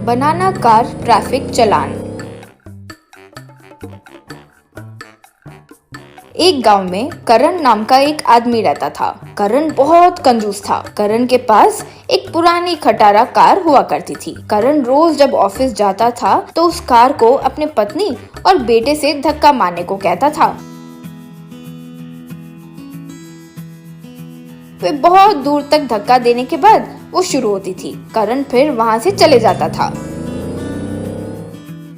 बनाना car traffic चालान। एक गांव में करण नाम का एक आदमी रहता था। करण बहुत कंजूस था। करण के पास एक पुरानी खटारा कार हुआ करती थी। करण रोज जब ऑफिस जाता था तो उस कार को अपने पत्नी और बेटे से धक्का मारने को कहता था। वे बहुत दूर तक धक्का देने के बाद वो शुरू होती थी। करण फिर वहाँ से चले जाता था,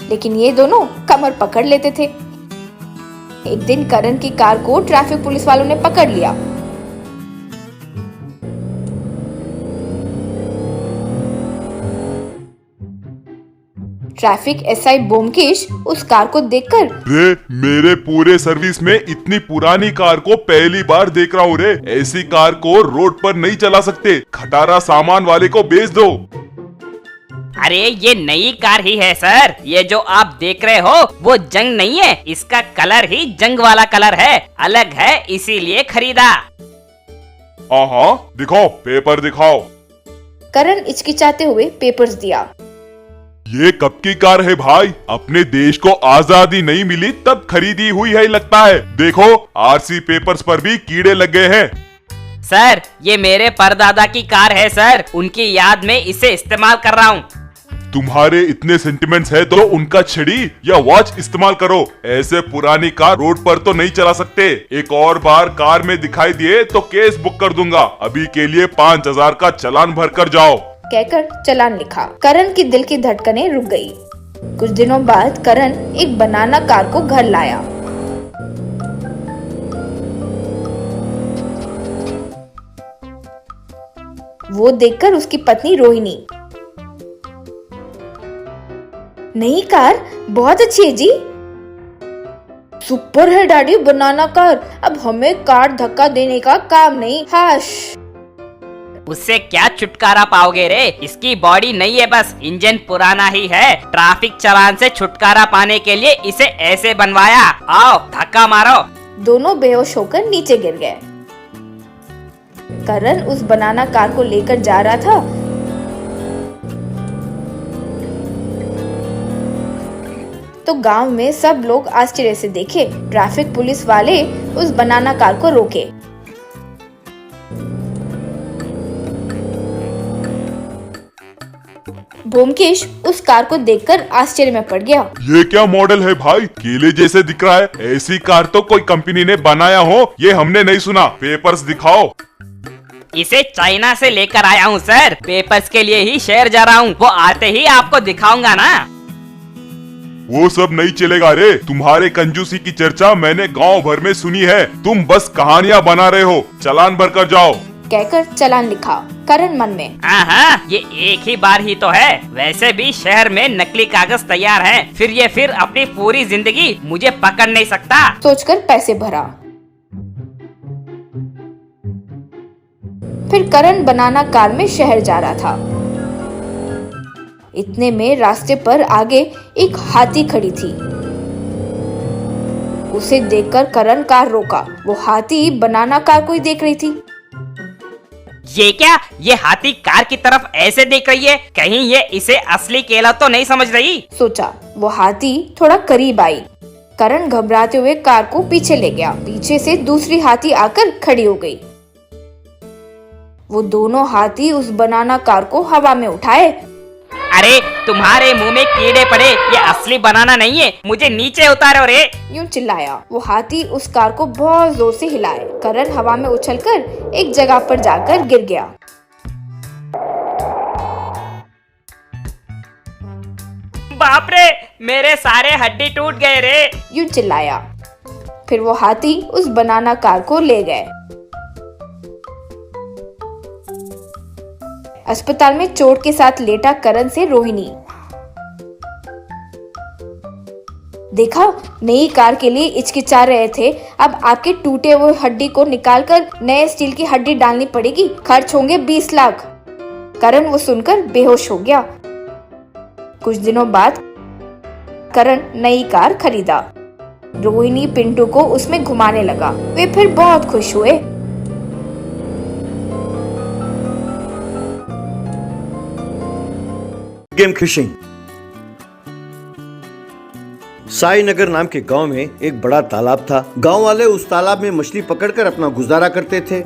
लेकिन ये दोनों कमर पकड़ लेते थे। एक दिन करण की कार को ट्रैफिक पुलिस वालों ने पकड़ लिया। ट्रैफिक एसआई ब्योमकेश उस कार को देखकर, रे, मेरे पूरे सर्विस में इतनी पुरानी कार को पहली बार देख रहा हूँ रे। ऐसी कार को रोड पर नहीं चला सकते। खटारा सामान वाले को बेच दो। अरे ये नई कार ही है सर। ये जो आप देख रहे हो वो जंग नहीं है, इसका कलर ही जंग वाला कलर है, अलग है, इसीलिए खरीदा। हाँ, दिखाओ, पेपर दिखाओ। करण हिचकिचाते हुए पेपर्स दिया। ये कब की कार है भाई? अपने देश को आजादी नहीं मिली तब खरीदी हुई है लगता है। देखो, आरसी पेपर्स पर भी कीड़े लग गए हैं। सर ये मेरे परदादा की कार है सर, उनकी याद में इसे इस्तेमाल कर रहा हूँ। तुम्हारे इतने सेंटिमेंट्स है तो उनका छड़ी या वॉच इस्तेमाल करो। ऐसे पुरानी कार रोड पर तो नहीं चला सकते। एक और बार कार में दिखाई दिए तो केस बुक कर दूंगा। अभी के लिए 5000 का चालान भर कर जाओ, कहकर चालान लिखा। करण की दिल की धड़कनें रुक गई। कुछ दिनों बाद करण एक बनाना कार को घर लाया। वो देखकर उसकी पत्नी रोहिणी, नई कार बहुत अच्छी है जी। सुपर है डैडी बनाना कार। अब हमें कार धक्का देने का काम नहीं। हाश। उससे क्या छुटकारा पाओगे रे? इसकी बॉडी नहीं है, बस इंजन पुराना ही है। ट्रैफिक चालान से छुटकारा पाने के लिए इसे ऐसे बनवाया। आओ धक्का मारो। दोनों बेहोश होकर नीचे गिर गए। करण उस बनाना कार को लेकर जा रहा था। तो गांव में सब लोग आश्चर्य से देखे। ट्रैफिक पुलिस वाले उस बनाना कार को रोके। ब्योमकेश उस कार को देखकर आश्चर्य में पड़ गया। ये क्या मॉडल है भाई? केले जैसे दिख रहा है। ऐसी कार तो कोई कंपनी ने बनाया हो, ये हमने नहीं सुना। पेपर्स दिखाओ। इसे चाइना से लेकर आया हूँ सर। पेपर्स के लिए ही शहर जा रहा हूँ, वो आते ही आपको दिखाऊंगा ना। वो सब नहीं चलेगा रे। तुम्हारे कंजूसी की चर्चा मैंने गांव भर में सुनी है। तुम बस कहानियां बना रहे हो। चालान भर कर जाओ, कहकर चालान लिखा। करण मन में, हाँ, ये एक ही बार ही तो है। वैसे भी शहर में नकली कागज तैयार हैं। फिर अपनी पूरी जिंदगी मुझे पकड़ नहीं सकता, सोचकर पैसे भरा। फिर करण बनाना कार में शहर जा रहा था। इतने में रास्ते पर आगे एक हाथी खड़ी थी। उसे देखकर करण कार रोका। वो हाथी बनाना कार को ही देख रही थी। ये क्या? ये हाथी कार की तरफ ऐसे देख रही है, कहीं ये इसे असली केला तो नहीं समझ रही? सोचा। वो हाथी थोड़ा करीब आई। करण घबराते हुए कार को पीछे ले गया। पीछे से दूसरी हाथी आकर खड़ी हो गई। वो दोनों हाथी उस बनाना कार को हवा में उठाए। अरे तुम्हारे मुंह में कीड़े पड़े, ये असली बनाना नहीं है, मुझे नीचे उतारो रे। यूं चिल्लाया। वो हाथी उस कार को बहुत जोर से हिलाए। करण हवा में उछलकर एक जगह पर जाकर गिर गया। बाप रे, मेरे सारे हड्डी टूट गए रे। यूं चिल्लाया। फिर वो हाथी उस बनाना कार को ले गए। अस्पताल में चोट के साथ लेटा करण से रोहिणी, देखा, नई कार के लिए हिचकिचा रहे थे। अब आपके टूटे हुए हड्डी को निकालकर नए स्टील की हड्डी डालनी पड़ेगी। खर्च होंगे 20 लाख। करण वो सुनकर बेहोश हो गया। कुछ दिनों बाद करण नई कार खरीदा। रोहिणी पिंटू को उसमें घुमाने लगा। वे फिर बहुत खुश हुए। Game fishing. साई नगर नाम के गांव में एक बड़ा तालाब था। गांव वाले उस तालाब में मछली पकड़कर अपना गुजारा करते थे।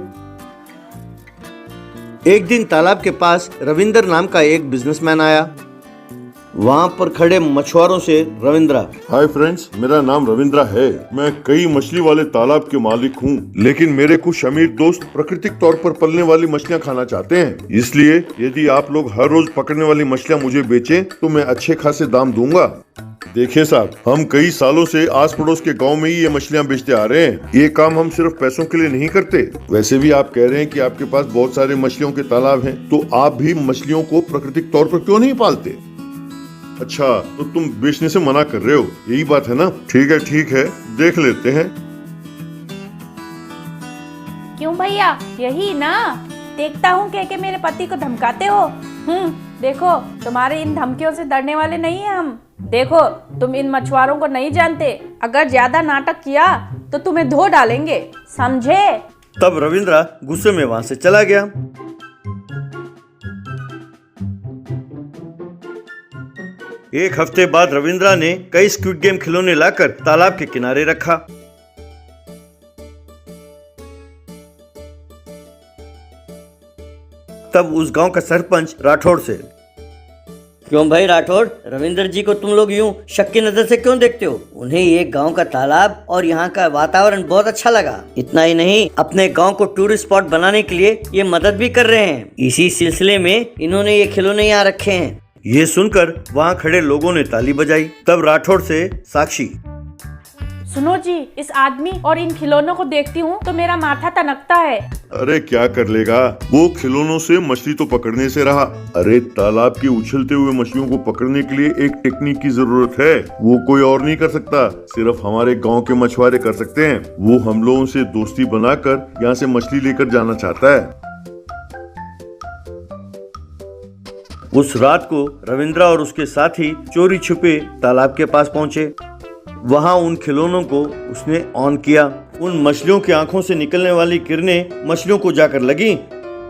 एक दिन तालाब के पास रविंदर नाम का एक बिजनेसमैन आया। वहाँ पर खड़े मछुआरों से रविंद्रा, हाय फ्रेंड्स, मेरा नाम रविंद्रा है। मैं कई मछली वाले तालाब के मालिक हूँ, लेकिन मेरे कुछ अमीर दोस्त प्राकृतिक तौर पर पलने वाली मछलियाँ खाना चाहते हैं। इसलिए यदि आप लोग हर रोज पकड़ने वाली मछलियाँ मुझे बेचें तो मैं अच्छे खासे दाम दूंगा। देखिए साहब, हम कई सालों से आस पड़ोस के गांव में ही ये मछलियाँ बेचते आ रहे हैं। ये काम हम सिर्फ पैसों के लिए नहीं करते। वैसे भी आप कह रहे हैं कि आपके पास बहुत सारे मछलियों के तालाब हैं, तो आप भी मछलियों को प्राकृतिक तौर पर क्यों नहीं पालते? अच्छा, तो तुम बेचने से मना कर रहे हो, यही बात है ना? ठीक है, देख लेते हैं। क्यों भैया, यही ना? देखता हूँ के मेरे पति को धमकाते हो। देखो, तुम्हारे इन धमकियों से डरने वाले नहीं है हम। देखो, तुम इन मछुआरों को नहीं जानते। अगर ज्यादा नाटक किया तो तुम्हें धो डालेंगे, समझे? तब रविंद्रा गुस्से में वहाँ से चला गया। एक हफ्ते बाद रविंद्रा ने कई स्क्विड गेम खिलौने लाकर तालाब के किनारे रखा। तब उस गांव का सरपंच राठौड़ से, क्यों भाई राठौड़, रविंद्र जी को तुम लोग यूं शक की नजर से क्यों देखते हो? उन्हें ये गांव का तालाब और यहाँ का वातावरण बहुत अच्छा लगा। इतना ही नहीं, अपने गांव को टूरिस्ट स्पॉट बनाने के लिए ये मदद भी कर रहे हैं। इसी सिलसिले में इन्होंने ये खिलौने यहाँ रखे हैं। ये सुनकर वहाँ खड़े लोगों ने ताली बजाई। तब राठौड़ से साक्षी, सुनो जी, इस आदमी और इन खिलौनों को देखती हूँ तो मेरा माथा तनकता है। अरे क्या कर लेगा, वो खिलौनों से मछली तो पकड़ने से रहा। अरे तालाब की उछलते हुए मछलियों को पकड़ने के लिए एक टेक्निक की जरूरत है। वो कोई और नहीं कर सकता, सिर्फ हमारे गांव के मछुआरे कर सकते हैं। वो हम लोगों से दोस्ती बनाकर यहाँ से मछली लेकर जाना चाहता है। उस रात को रविंद्रा और उसके साथी चोरी छुपे तालाब के पास पहुंचे। वहां उन खिलौनों को उसने ऑन किया। उन मछलियों की आंखों से निकलने वाली किरणें मछलियों को जाकर लगी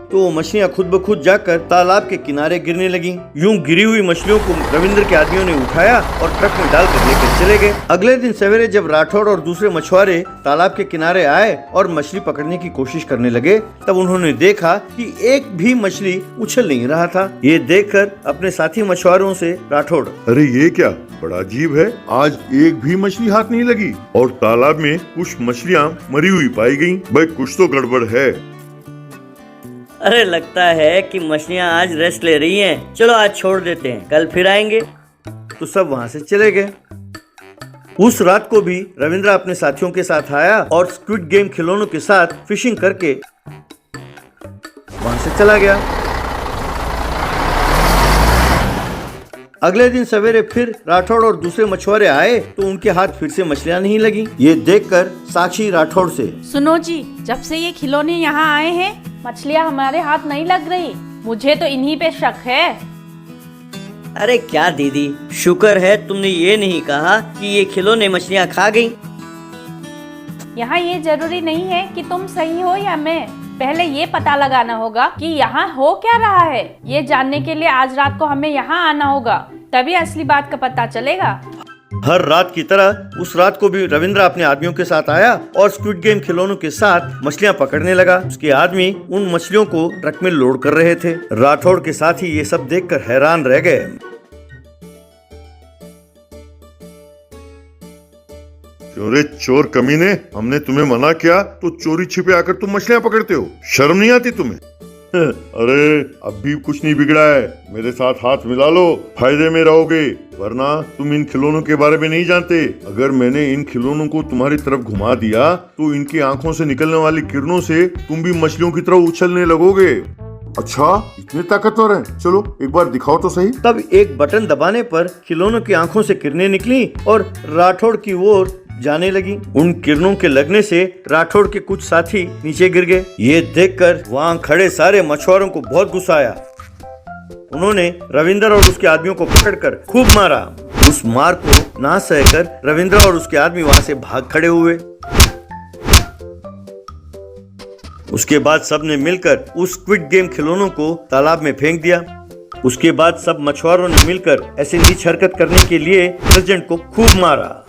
तो वो मछलियां खुद ब खुद जाकर तालाब के किनारे गिरने लगी। यूं गिरी हुई मछलियों को रविंद्र के आदमियों ने उठाया और ट्रक में डालकर लेकर चले गए। अगले दिन सवेरे जब राठौड़ और दूसरे मछुआरे तालाब के किनारे आए और मछली पकड़ने की कोशिश करने लगे, तब उन्होंने देखा कि एक भी मछली उछल नहीं रहा था। ये देखकर अपने साथी मछुआरों से राठौड़, अरे ये क्या, बड़ा अजीब है, आज एक भी मछली हाथ नहीं लगी और तालाब में कुछ मछलियाँ मरी हुई पाई गयी। भाई कुछ तो गड़बड़ है। अरे लगता है कि मछलियाँ आज रेस्ट ले रही हैं। चलो आज छोड़ देते हैं, कल फिर आएंगे। तो सब वहाँ से चले गए। उस रात को भी रविंद्रा अपने साथियों के साथ आया और स्क्विड गेम खिलौनों के साथ फिशिंग करके वहाँ से चला गया। अगले दिन सवेरे फिर राठौड़ और दूसरे मछुआरे आए तो उनके हाथ फिर से मछलियाँ नहीं लगी। ये देखकर साक्षी राठौड़ से, सुनो जी, जब से ये खिलौने यहाँ आए हैं मछलियाँ हमारे हाथ नहीं लग रही। मुझे तो इन्हीं पे शक है। अरे क्या दीदी, शुक्र है तुमने ये नहीं कहा कि ये खिलौने मछलियाँ खा गईं। यहाँ ये जरूरी नहीं है कि तुम सही हो या मैं। पहले ये पता लगाना होगा कि यहाँ हो क्या रहा है। ये जानने के लिए आज रात को हमें यहाँ आना होगा, तभी असली बात का पता चलेगा। हर रात की तरह उस रात को भी रविंद्रा अपने आदमियों के साथ आया और स्क्विड गेम खिलौनों के साथ मछलियां पकड़ने लगा। उसके आदमी उन मछलियों को ट्रक में लोड कर रहे थे। राठौड़ के साथ ही ये सब देखकर हैरान रह गए। अरे चोर कमीने, हमने तुम्हें मना किया तो चोरी छिपे आकर तुम मछलियां पकड़ते हो, शर्म नहीं आती तुम्हें? अरे अब भी कुछ नहीं बिगड़ा है, मेरे साथ हाथ मिला लो, फायदे में रहोगे, वरना तुम इन खिलौनों के बारे में नहीं जानते। अगर मैंने इन खिलौनों को तुम्हारी तरफ घुमा दिया तो इनकी आंखों से निकलने वाली किरणों से तुम भी मछलियों की तरह उछलने लगोगे। अच्छा, इतने ताकतवर हैं? चलो एक बार दिखाओ तो सही। तब एक बटन दबाने पर खिलौनों की आंखों से किरणें निकली और राठौड़ की ओर जाने लगी। उन किरणों के लगने से राठौड़ के कुछ साथी नीचे गिर गए। ये देखकर वहाँ खड़े सारे मछुआरों को बहुत गुस्सा आया। उन्होंने रविंद्र और उसके आदमियों को पकड़कर खूब मारा। उस मार को ना सहकर रविंद्र और उसके आदमी वहाँ से भाग खड़े हुए। उसके बाद सबने मिलकर उस स्क्विड गेम खिलौनों को तालाब में फेंक दिया। उसके बाद सब मछुआरों ने मिलकर ऐसे नीच हरकत करने के लिए प्रेसिडेंट को खूब मारा।